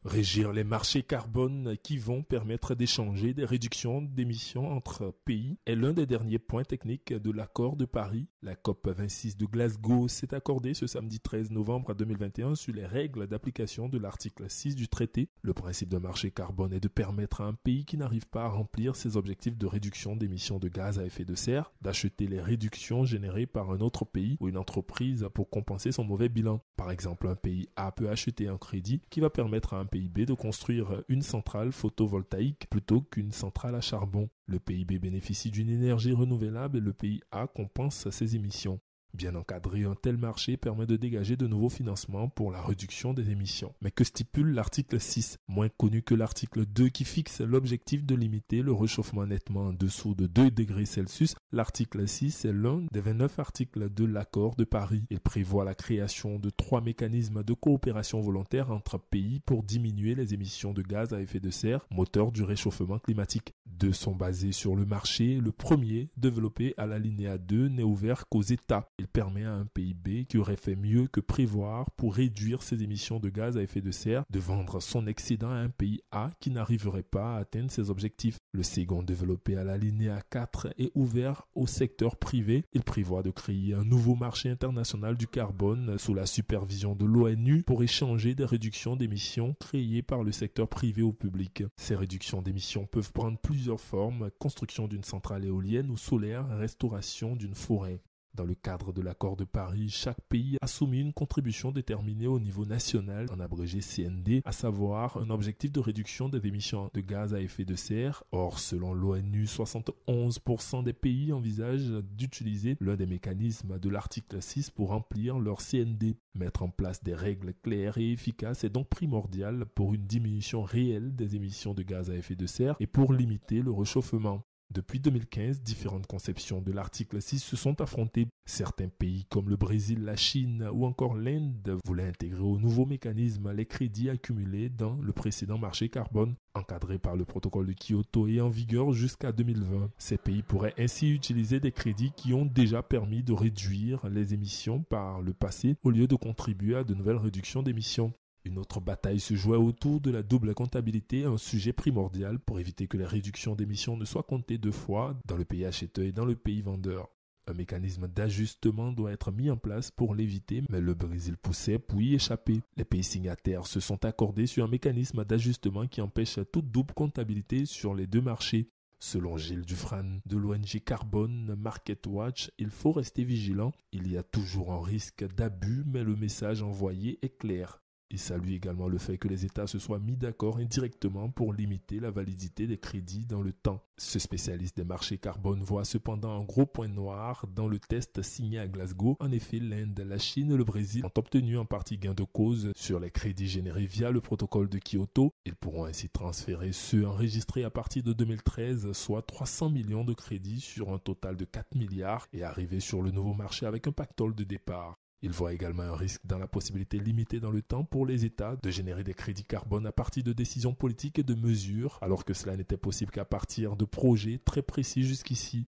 Régir les marchés carbone qui vont permettre d'échanger des réductions d'émissions entre pays est l'un des derniers points techniques de l'accord de Paris. La COP26 de Glasgow s'est accordée ce samedi 13 novembre 2021 sur les règles d'application de l'article 6 du traité. Le principe d'un marché carbone est de permettre à un pays qui n'arrive pas à remplir ses objectifs de réduction d'émissions de gaz à effet de serre d'acheter les réductions générées par un autre pays ou une entreprise pour compenser son mauvais bilan. Par exemple, un pays A peut acheter un crédit qui va permettre à un pays B de construire une centrale photovoltaïque plutôt qu'une centrale à charbon. Le pays B bénéficie d'une énergie renouvelable et le pays A compense ses émissions. Bien encadré, un tel marché permet de dégager de nouveaux financements pour la réduction des émissions. Mais que stipule l'article 6, moins connu que l'article 2 qui fixe l'objectif de limiter le réchauffement nettement en dessous de 2 degrés Celsius? L'article 6 est l'un des 29 articles de l'accord de Paris. Il prévoit la création de 3 mécanismes de coopération volontaire entre pays pour diminuer les émissions de gaz à effet de serre, moteur du réchauffement climatique. 2 sont basés sur le marché. Le premier, développé à l'alinéa 2, n'est ouvert qu'aux États. Il permet à un pays B qui aurait fait mieux que prévoir pour réduire ses émissions de gaz à effet de serre de vendre son excédent à un pays A qui n'arriverait pas à atteindre ses objectifs. Le second, développé à l'alinéa 4, est ouvert au secteur privé. Il prévoit de créer un nouveau marché international du carbone sous la supervision de l'ONU pour échanger des réductions d'émissions créées par le secteur privé au public. Ces réductions d'émissions peuvent prendre plusieurs formes: construction d'une centrale éolienne ou solaire, restauration d'une forêt. Dans le cadre de l'accord de Paris, chaque pays a soumis une contribution déterminée au niveau national, en abrégé CND, à savoir un objectif de réduction des émissions de gaz à effet de serre. Or, selon l'ONU, 71% des pays envisagent d'utiliser l'un des mécanismes de l'article 6 pour remplir leur CND. Mettre en place des règles claires et efficaces est donc primordial pour une diminution réelle des émissions de gaz à effet de serre et pour limiter le réchauffement. Depuis 2015, différentes conceptions de l'article 6 se sont affrontées. Certains pays comme le Brésil, la Chine ou encore l'Inde voulaient intégrer au nouveau mécanisme les crédits accumulés dans le précédent marché carbone, encadré par le protocole de Kyoto et en vigueur jusqu'à 2020. Ces pays pourraient ainsi utiliser des crédits qui ont déjà permis de réduire les émissions par le passé au lieu de contribuer à de nouvelles réductions d'émissions. Une autre bataille se jouait autour de la double comptabilité, un sujet primordial pour éviter que les réductions d'émissions ne soient comptées 2 fois dans le pays acheteur et dans le pays vendeur. Un mécanisme d'ajustement doit être mis en place pour l'éviter, mais le Brésil poussait pour y échapper. Les pays signataires se sont accordés sur un mécanisme d'ajustement qui empêche toute double comptabilité sur les 2 marchés. Selon Gilles Dufresne de l'ONG Carbone Market Watch, il faut rester vigilant. Il y a toujours un risque d'abus, mais le message envoyé est clair. Il salue également le fait que les États se soient mis d'accord indirectement pour limiter la validité des crédits dans le temps. Ce spécialiste des marchés carbone voit cependant un gros point noir dans le test signé à Glasgow. En effet, l'Inde, la Chine et le Brésil ont obtenu en partie gain de cause sur les crédits générés via le protocole de Kyoto. Ils pourront ainsi transférer ceux enregistrés à partir de 2013, soit 300 millions de crédits sur un total de 4 milliards et arriver sur le nouveau marché avec un pactole de départ. Il voit également un risque dans la possibilité limitée dans le temps pour les États de générer des crédits carbone à partir de décisions politiques et de mesures, alors que cela n'était possible qu'à partir de projets très précis jusqu'ici.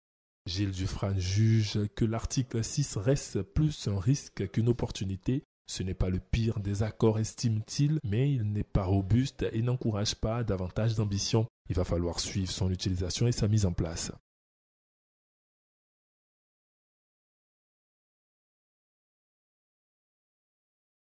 Gilles Dufresne juge que l'article 6 reste plus un risque qu'une opportunité. Ce n'est pas le pire des accords, estime-t-il, mais il n'est pas robuste et n'encourage pas davantage d'ambition. Il va falloir suivre son utilisation et sa mise en place.